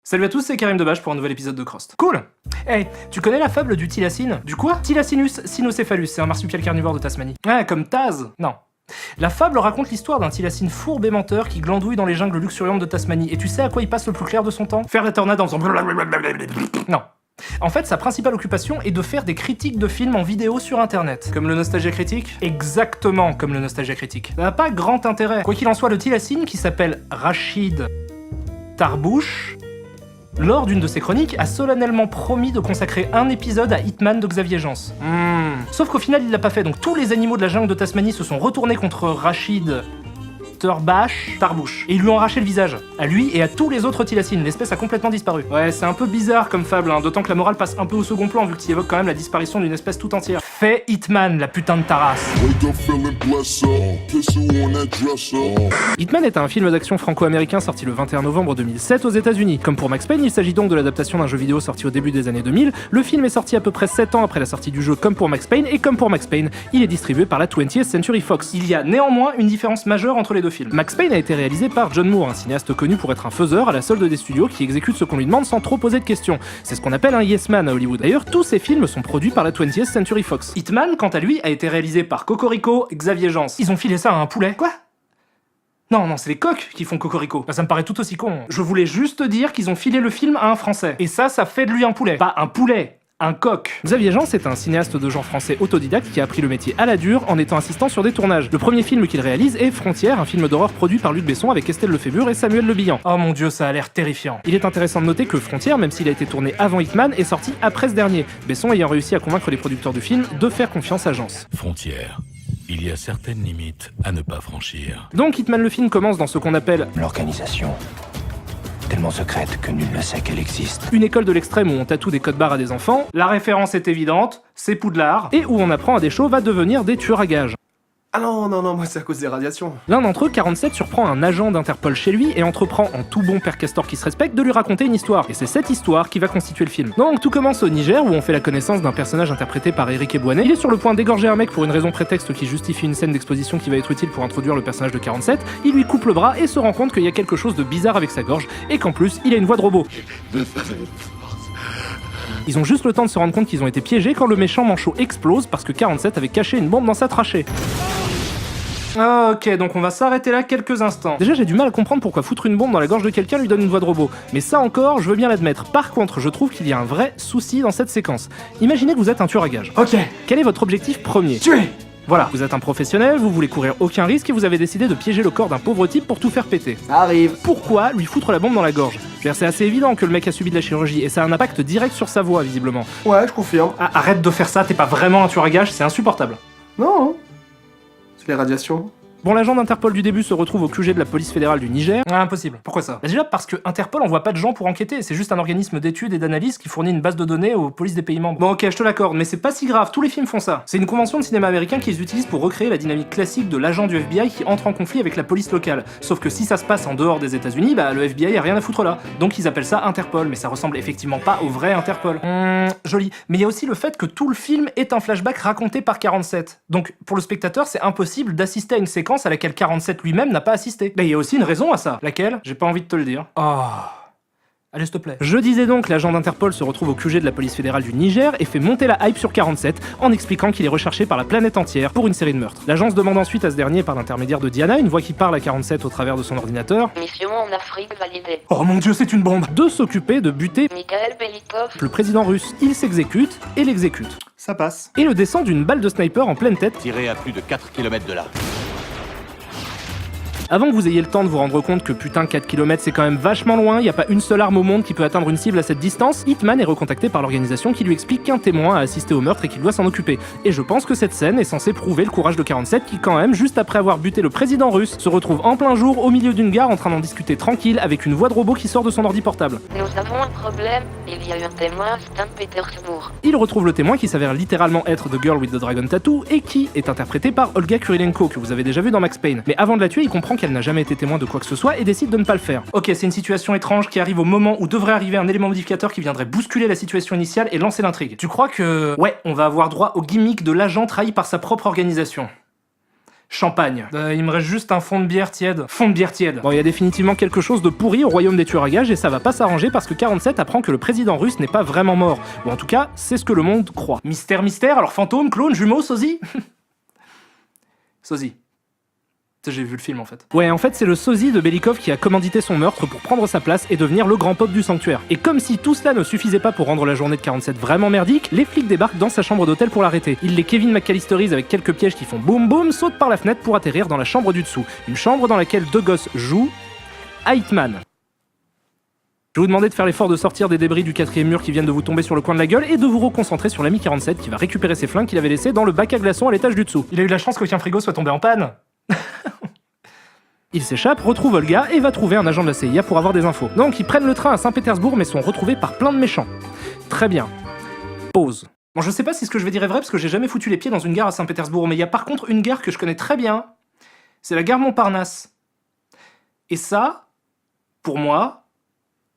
Salut à tous, c'est Karim Debache pour un nouvel épisode de Crost. Cool. Hey, tu connais la fable du thylacine? Du quoi? Thylacinus cynocephalus, c'est un marsupial carnivore de Tasmanie. Ah, comme Taz? Non. La fable raconte l'histoire d'un thylacine fourbe et menteur qui glandouille dans les jungles luxuriantes de Tasmanie. Et tu sais à quoi il passe le plus clair de son temps? Faire la tornade en faisant non. En fait, sa principale occupation est de faire des critiques de films en vidéo sur internet. Comme le Nostalgia Critique? Exactement comme le Nostalgia Critique. Ça n'a pas grand intérêt. Quoi qu'il en soit, le thylacine, qui s'appelle Rachid Tarbouche, lors d'une de ses chroniques, a solennellement promis de consacrer un épisode à Hitman de Xavier Jans. Sauf qu'au final, il l'a pas fait, donc tous les animaux de la jungle de Tasmanie se sont retournés contre Rachid Tarbouche, et ils lui ont arraché le visage. À lui et à tous les autres thylacines, l'espèce a complètement disparu. Ouais, c'est un peu bizarre comme fable, hein, d'autant que la morale passe un peu au second plan vu que tu évoques quand même la disparition d'une espèce tout entière. Fais Hitman, la putain de ta race. Hitman est un film d'action franco-américain sorti le 21 novembre 2007 aux États-Unis. Comme pour Max Payne, il s'agit donc de l'adaptation d'un jeu vidéo sorti au début des années 2000. Le film est sorti à peu près 7 ans après la sortie du jeu comme pour Max Payne, et comme pour Max Payne, il est distribué par la 20th Century Fox. Il y a néanmoins une différence majeure entre les deux films. Max Payne a été réalisé par John Moore, un cinéaste connu pour être un faiseur à la solde des studios qui exécute ce qu'on lui demande sans trop poser de questions. C'est ce qu'on appelle un yes man à Hollywood. D'ailleurs, tous ces films sont produits par la 20th Century Fox. Hitman, quant à lui, a été réalisé par Cocorico, Xavier Jans. Ils ont filé ça à un poulet. Quoi? Non, c'est les coqs qui font Cocorico. Ça me paraît tout aussi con. Je voulais juste dire qu'ils ont filé le film à un Français. Et ça fait de lui un poulet. Pas un poulet. Un coq. Xavier Jans est un cinéaste de genre français autodidacte qui a appris le métier à la dure en étant assistant sur des tournages. Le premier film qu'il réalise est Frontières, un film d'horreur produit par Luc Besson avec Estelle Lefébure et Samuel Le Bihan. Oh mon dieu, ça a l'air terrifiant. Il est intéressant de noter que Frontières, même s'il a été tourné avant Hitman, est sorti après ce dernier, Besson ayant réussi à convaincre les producteurs du film de faire confiance à Jans. Frontières. Il y a certaines limites à ne pas franchir. Donc Hitman le film commence dans ce qu'on appelle l'organisation. Tellement secrète que nul ne sait qu'elle existe. Une école de l'extrême où on tatoue des codes barres à des enfants, la référence est évidente, c'est Poudlard, et où on apprend à des chauves à devenir des tueurs à gages. Ah non, moi c'est à cause des radiations. L'un d'entre eux, 47, surprend un agent d'Interpol chez lui et entreprend, en tout bon père castor qui se respecte, de lui raconter une histoire. Et c'est cette histoire qui va constituer le film. Donc tout commence au Niger où on fait la connaissance d'un personnage interprété par Eric Ebouané. Il est sur le point d'égorger un mec pour une raison prétexte qui justifie une scène d'exposition qui va être utile pour introduire le personnage de 47. Il lui coupe le bras et se rend compte qu'il y a quelque chose de bizarre avec sa gorge et qu'en plus, il a une voix de robot. Ils ont juste le temps de se rendre compte qu'ils ont été piégés quand le méchant manchot explose parce que 47 avait caché une bombe dans sa trachée. Ok, donc on va s'arrêter là quelques instants. Déjà, j'ai du mal à comprendre pourquoi foutre une bombe dans la gorge de quelqu'un lui donne une voix de robot. Mais ça encore, je veux bien l'admettre. Par contre, je trouve qu'il y a un vrai souci dans cette séquence. Imaginez que vous êtes un tueur à gages. Ok. Quel est votre objectif premier? Tuer. Voilà, vous êtes un professionnel, vous voulez courir aucun risque et vous avez décidé de piéger le corps d'un pauvre type pour tout faire péter. Ça arrive. Pourquoi lui foutre la bombe dans la gorge? C'est assez évident que le mec a subi de la chirurgie et ça a un impact direct sur sa voix, visiblement. Ouais, je confirme. Ah, arrête de faire ça, t'es pas vraiment un tueur à gages, c'est insupportable. Non. C'est les radiations. Bon, l'agent d'Interpol du début se retrouve au QG de la police fédérale du Niger. Ah, impossible. Pourquoi ça? Déjà parce que Interpol envoie pas de gens pour enquêter, c'est juste un organisme d'études et d'analyse qui fournit une base de données aux polices des pays membres. Bon ok, je te l'accorde, mais c'est pas si grave, tous les films font ça. C'est une convention de cinéma américain qu'ils utilisent pour recréer la dynamique classique de l'agent du FBI qui entre en conflit avec la police locale. Sauf que si ça se passe en dehors des États-Unis, bah le FBI a rien à foutre là. Donc ils appellent ça Interpol, mais ça ressemble effectivement pas au vrai Interpol. Joli. Mais il y a aussi le fait que tout le film est un flashback raconté par 47. Donc pour le spectateur, c'est impossible d'assister à une séquence à laquelle 47 lui-même n'a pas assisté. Mais il y a aussi une raison à ça. Laquelle? J'ai pas envie de te le dire. Oh. Allez, s'il te plaît. Je disais donc, l'agent d'Interpol se retrouve au QG de la police fédérale du Niger et fait monter la hype sur 47 en expliquant qu'il est recherché par la planète entière pour une série de meurtres. L'agence demande ensuite à ce dernier, par l'intermédiaire de Diana, une voix qui parle à 47 au travers de son ordinateur, Mission en Afrique validée. oh mon dieu, c'est une bombe, de s'occuper de buter Mikhail Belikov. le président russe. Il s'exécute et l'exécute. Ça passe. Et le descend d'une balle de sniper en pleine tête. Tiré à plus de 4 km de là. Avant que vous ayez le temps de vous rendre compte que putain 4 km c'est quand même vachement loin, y a pas une seule arme au monde qui peut atteindre une cible à cette distance, Hitman est recontacté par l'organisation qui lui explique qu'un témoin a assisté au meurtre et qu'il doit s'en occuper. Et je pense que cette scène est censée prouver le courage de 47 qui quand même, juste après avoir buté le président russe, se retrouve en plein jour au milieu d'une gare en train d'en discuter tranquille avec une voix de robot qui sort de son ordi portable. Nous avons un problème, il y a eu un témoin à Saint-Pétersbourg. Il retrouve le témoin qui s'avère littéralement être The Girl with the Dragon Tattoo et qui est interprété par Olga Kurilenko que vous avez déjà vu dans Max Payne. Mais avant de la tuer, il comprend qu'elle n'a jamais été témoin de quoi que ce soit et décide de ne pas le faire. Ok, c'est une situation étrange qui arrive au moment où devrait arriver un élément modificateur qui viendrait bousculer la situation initiale et lancer l'intrigue. Tu crois que... Ouais, on va avoir droit au gimmick de l'agent trahi par sa propre organisation. Champagne. Il me reste juste un fond de bière tiède. Fond de bière tiède. Bon, il y a définitivement quelque chose de pourri au royaume des tueurs à gages et ça va pas s'arranger parce que 47 apprend que le président russe n'est pas vraiment mort. Ou en tout cas, c'est ce que le monde croit. Mystère, mystère, alors fantôme, clone, jumeau, sosie. Sosie. J'ai vu le film en fait. Ouais, en fait, c'est le sosie de Belikov qui a commandité son meurtre pour prendre sa place et devenir le grand pop du sanctuaire. Et comme si tout cela ne suffisait pas pour rendre la journée de 47 vraiment merdique, les flics débarquent dans sa chambre d'hôtel pour l'arrêter. Ils les Kevin McAllisterisent avec quelques pièges qui font boum boum, sautent par la fenêtre pour atterrir dans la chambre du dessous. Une chambre dans laquelle deux gosses jouent à Hitman. Je vais vous demander de faire l'effort de sortir des débris du 4e mur qui viennent de vous tomber sur le coin de la gueule et de vous reconcentrer sur l'ami 47 qui va récupérer ses flingues qu'il avait laissés dans le bac à glaçons à l'étage du dessous. Il a eu la chance qu'aucun frigo soit tombé en panne. Il s'échappe, retrouve Olga et va trouver un agent de la CIA pour avoir des infos. Donc ils prennent le train à Saint-Pétersbourg mais sont retrouvés par plein de méchants. Très bien. Pause. Bon, je sais pas si ce que je vais dire est vrai parce que j'ai jamais foutu les pieds dans une gare à Saint-Pétersbourg, mais il y a par contre une gare que je connais très bien. C'est la gare Montparnasse. Et ça, pour moi,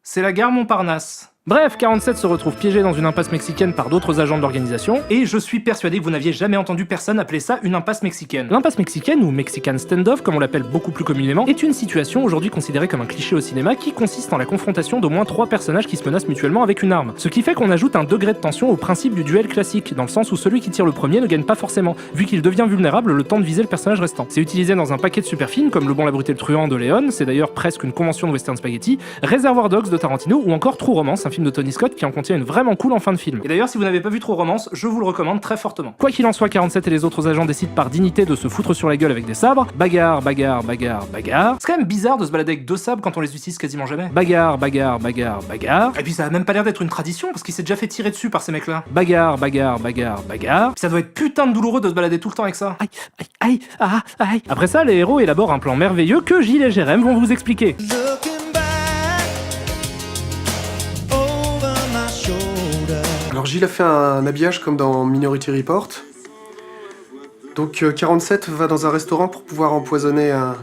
c'est la gare Montparnasse. Bref, 47 se retrouve piégé dans une impasse mexicaine par d'autres agents de l'organisation, et je suis persuadé que vous n'aviez jamais entendu personne appeler ça une impasse mexicaine. L'impasse mexicaine, ou Mexican Standoff, comme on l'appelle beaucoup plus communément, est une situation aujourd'hui considérée comme un cliché au cinéma qui consiste en la confrontation d'au moins 3 personnages qui se menacent mutuellement avec une arme. Ce qui fait qu'on ajoute un degré de tension au principe du duel classique, dans le sens où celui qui tire le premier ne gagne pas forcément, vu qu'il devient vulnérable le temps de viser le personnage restant. C'est utilisé dans un paquet de super films comme Le Bon, la Brute et le Truand de Léon, c'est d'ailleurs presque une convention de western spaghetti, Reservoir Dogs de Tarantino, ou encore True Romance, un film de Tony Scott qui en contient une vraiment cool en fin de film. Et d'ailleurs, si vous n'avez pas vu True Romance, je vous le recommande très fortement. Quoi qu'il en soit, 47 et les autres agents décident par dignité de se foutre sur la gueule avec des sabres. Bagarre, bagarre, bagarre, bagarre. C'est quand même bizarre de se balader avec 2 sabres quand on les utilise quasiment jamais. Bagarre, bagarre, bagarre, bagarre. Et puis ça a même pas l'air d'être une tradition parce qu'il s'est déjà fait tirer dessus par ces mecs-là. Bagarre, bagarre, bagarre, bagarre. Puis ça doit être putain de douloureux de se balader tout le temps avec ça. Aïe, aïe, aïe, ah, aïe. Après ça, les héros élaborent un plan merveilleux que Gilles et Jérém vont vous expliquer. Alors Gilles a fait un habillage comme dans Minority Report. Donc 47 va dans un restaurant pour pouvoir empoisonner un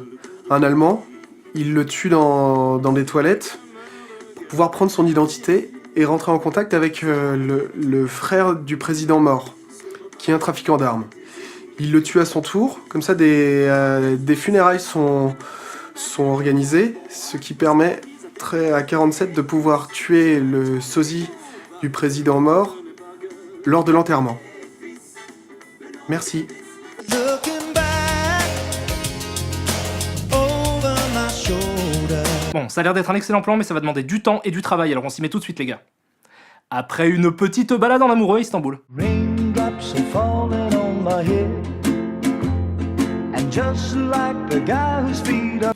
Allemand. Il le tue dans des toilettes pour pouvoir prendre son identité et rentrer en contact avec le frère du président mort, qui est un trafiquant d'armes. Il le tue à son tour, comme ça des funérailles sont organisées, ce qui permet à 47 de pouvoir tuer le sosie du président mort lors de l'enterrement. Merci. Bon, ça a l'air d'être un excellent plan, mais ça va demander du temps et du travail, alors on s'y met tout de suite les gars. Après une petite balade en amoureux à Istanbul. Raindrops are falling on my head, and just like the guy whose feet are...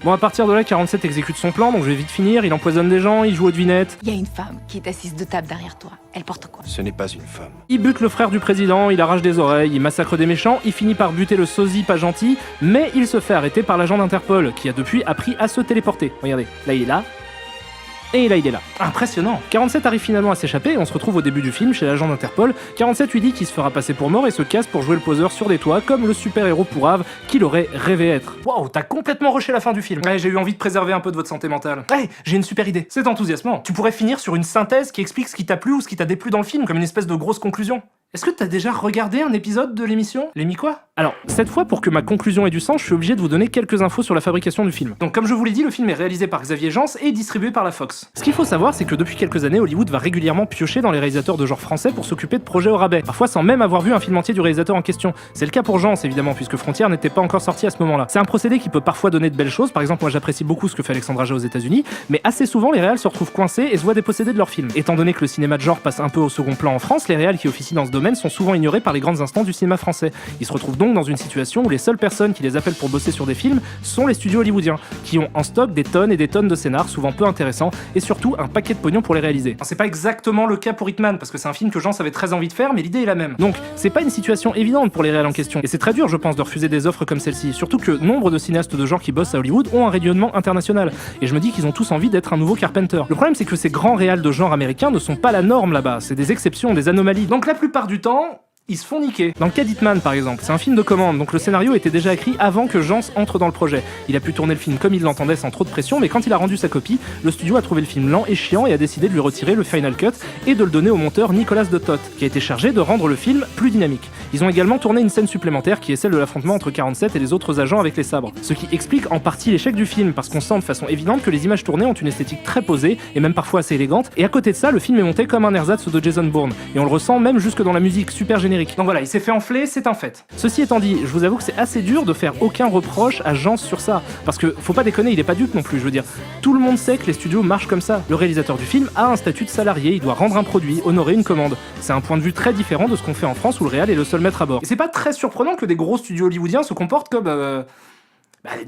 Bon, à partir de là, 47 exécute son plan, donc je vais vite finir, il empoisonne des gens, il joue aux devinettes. Il y a une femme qui est assise de table derrière toi. Elle porte quoi? Ce n'est pas une femme. Il bute le frère du président, il arrache des oreilles, il massacre des méchants, il finit par buter le sosie pas gentil, mais il se fait arrêter par l'agent d'Interpol, qui a depuis appris à se téléporter. Regardez, là il est là. Et là, il est là. Impressionnant. 47 arrive finalement à s'échapper et on se retrouve au début du film chez l'agent d'Interpol. 47 lui dit qu'il se fera passer pour mort et se casse pour jouer le poseur sur des toits comme le super-héros pourrave qu'il aurait rêvé être. Waouh, t'as complètement rushé la fin du film. Ouais, j'ai eu envie de préserver un peu de votre santé mentale. Ouais, j'ai une super idée. C'est enthousiasmant. Tu pourrais finir sur une synthèse qui explique ce qui t'a plu ou ce qui t'a déplu dans le film, comme une espèce de grosse conclusion. Est-ce que t'as déjà regardé un épisode de l'émission? L'émi quoi? Alors, cette fois, pour que ma conclusion ait du sens, je suis obligé de vous donner quelques infos sur la fabrication du film. Donc, comme je vous l'ai dit, le film est réalisé par Xavier Jans et distribué par la Fox. Ce qu'il faut savoir, c'est que depuis quelques années, Hollywood va régulièrement piocher dans les réalisateurs de genre français pour s'occuper de projets au rabais, parfois sans même avoir vu un film entier du réalisateur en question. C'est le cas pour Jans, évidemment, puisque Frontières n'était pas encore sorti à ce moment-là. C'est un procédé qui peut parfois donner de belles choses, par exemple, moi j'apprécie beaucoup ce que fait Alexandre Aja aux États-Unis, mais assez souvent, les réals se retrouvent coincés et se voient dépossédés de leur film. Étant donné que le cinéma de genre passe un peu au second plan en France, les réals qui officient dans ce domaine sont souvent ignorés par les grandes instances du cinéma français. Ils se retrouvent donc dans une situation où les seules personnes qui les appellent pour bosser sur des films sont les studios hollywoodiens, qui ont en stock des tonnes et des tonnes de scénars, souvent peu intéressants, et surtout un paquet de pognon pour les réaliser. C'est pas exactement le cas pour Hitman, parce que c'est un film que Jans avait très envie de faire, mais l'idée est la même. Donc, c'est pas une situation évidente pour les réals en question, et c'est très dur, je pense, de refuser des offres comme celle-ci, surtout que nombre de cinéastes de genre qui bossent à Hollywood ont un rayonnement international, et je me dis qu'ils ont tous envie d'être un nouveau Carpenter. Le problème, c'est que ces grands réals de genre américains ne sont pas la norme là-bas, c'est des exceptions, des anomalies. Donc la plupart du temps, ils se font niquer. Dans le cas d'Hitman par exemple, c'est un film de commande, donc le scénario était déjà écrit avant que Jans entre dans le projet. Il a pu tourner le film comme il l'entendait sans trop de pression, mais quand il a rendu sa copie, le studio a trouvé le film lent et chiant et a décidé de lui retirer le final cut et de le donner au monteur Nicolas de Toth, qui a été chargé de rendre le film plus dynamique. Ils ont également tourné une scène supplémentaire qui est celle de l'affrontement entre 47 et les autres agents avec les sabres, ce qui explique en partie l'échec du film, parce qu'on sent de façon évidente que les images tournées ont une esthétique très posée et même parfois assez élégante, et à côté de ça, le film est monté comme un ersatz de Jason Bourne, et on le ressent même jusque dans la musique super générique. Donc voilà, il s'est fait enfler, c'est un fait. Ceci étant dit, je vous avoue que c'est assez dur de faire aucun reproche à Jans sur ça, parce que faut pas déconner, il est pas dupe non plus, je veux dire, tout le monde sait que les studios marchent comme ça. Le réalisateur du film a un statut de salarié, il doit rendre un produit, honorer une commande. C'est un point de vue très différent de ce qu'on fait en France où le réal est le seul maître à bord. Et c'est pas très surprenant que des gros studios hollywoodiens se comportent comme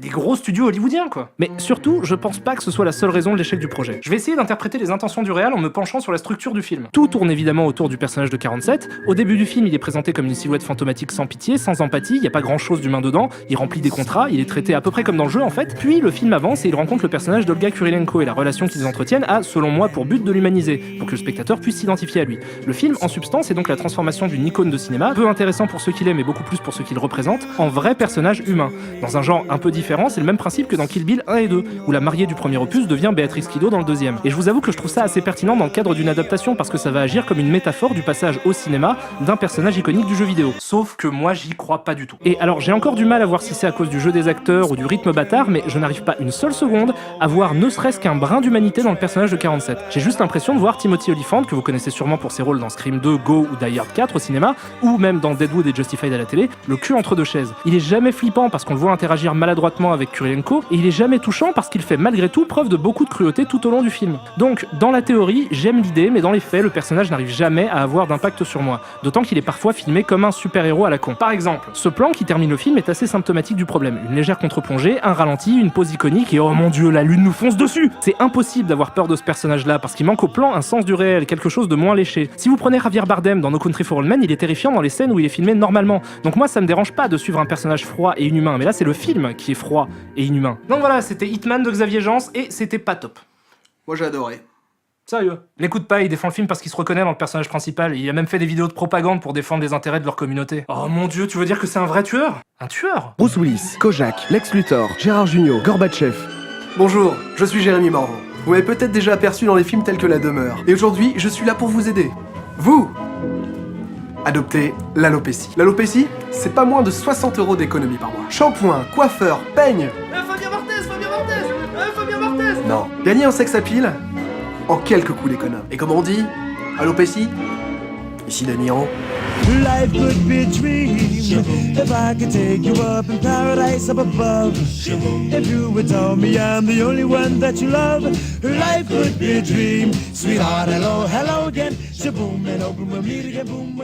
des gros studios hollywoodiens, quoi. Mais surtout, je pense pas que ce soit la seule raison de l'échec du projet. Je vais essayer d'interpréter les intentions du réal en me penchant sur la structure du film. Tout tourne évidemment autour du personnage de 47. Au début du film, il est présenté comme une silhouette fantomatique sans pitié, sans empathie, y a pas grand chose d'humain dedans, il remplit des contrats, il est traité à peu près comme dans le jeu en fait. Puis le film avance et il rencontre le personnage d'Olga Kurilenko et la relation qu'ils entretiennent a, selon moi, pour but de l'humaniser, pour que le spectateur puisse s'identifier à lui. Le film, en substance, est donc la transformation d'une icône de cinéma, peu intéressant pour ce qu'il est mais beaucoup plus pour ce qu'il représente, en vrai personnage humain. Dans un genre un peu différent, c'est le même principe que dans Kill Bill 1 et 2, où la mariée du premier opus devient Béatrix Kiddo dans le deuxième. Et je vous avoue que je trouve ça assez pertinent dans le cadre d'une adaptation parce que ça va agir comme une métaphore du passage au cinéma d'un personnage iconique du jeu vidéo. Sauf que moi j'y crois pas du tout. Et alors j'ai encore du mal à voir si c'est à cause du jeu des acteurs ou du rythme bâtard, mais je n'arrive pas une seule seconde à voir ne serait-ce qu'un brin d'humanité dans le personnage de 47. J'ai juste l'impression de voir Timothy Olyphant, que vous connaissez sûrement pour ses rôles dans Scream 2, Go ou Die Hard 4 au cinéma, ou même dans Deadwood et Justified à la télé, le cul entre deux chaises. Il est jamais flippant parce qu'on le voit interagir maladroitement avec Kurilenko, et il est jamais touchant parce qu'il fait malgré tout preuve de beaucoup de cruauté tout au long du film. Donc, dans la théorie, j'aime l'idée, mais dans les faits, le personnage n'arrive jamais à avoir d'impact sur moi, d'autant qu'il est parfois filmé comme un super-héros à la con. Par exemple, ce plan qui termine le film est assez symptomatique du problème. Une légère contre-plongée, un ralenti, une pause iconique, et oh mon dieu, la lune nous fonce dessus! C'est impossible d'avoir peur de ce personnage-là, parce qu'il manque au plan un sens du réel, quelque chose de moins léché. Si vous prenez Javier Bardem dans No Country for Old Men, il est terrifiant dans les scènes où il est filmé normalement. Donc moi, ça me dérange pas de suivre un personnage froid et inhumain, mais là, c'est le film qui est froid et inhumain. Donc voilà, c'était Hitman de Xavier Jans et c'était pas top. Moi j'ai adoré. Sérieux. L'écoute pas, il défend le film parce qu'il se reconnaît dans le personnage principal. Il a même fait des vidéos de propagande pour défendre les intérêts de leur communauté. Oh mon dieu, tu veux dire que c'est un vrai tueur? Un tueur? Bruce Willis, Kojak, Lex Luthor, Gérard Jugnot, Gorbatchev. Bonjour, je suis Jérémy Morvan. Vous m'avez peut-être déjà aperçu dans les films tels que La Demeure. Et aujourd'hui, je suis là pour vous aider. Vous adoptez l'alopécie. L'alopécie, c'est pas moins de 60 € d'économie par mois. Shampoing, coiffeur, peigne. Fabien Barthez. Non. Gagner un sex appeal en quelques coups d'économe. Et comme on dit, alopécie, ici Damien. Life could be a dream if I could take you up in paradise up above. If you would tell me I'm the only one that you love, life could be a dream. Sweetheart, hello, hello again. Shaboom, and open, we'll meet again, boom.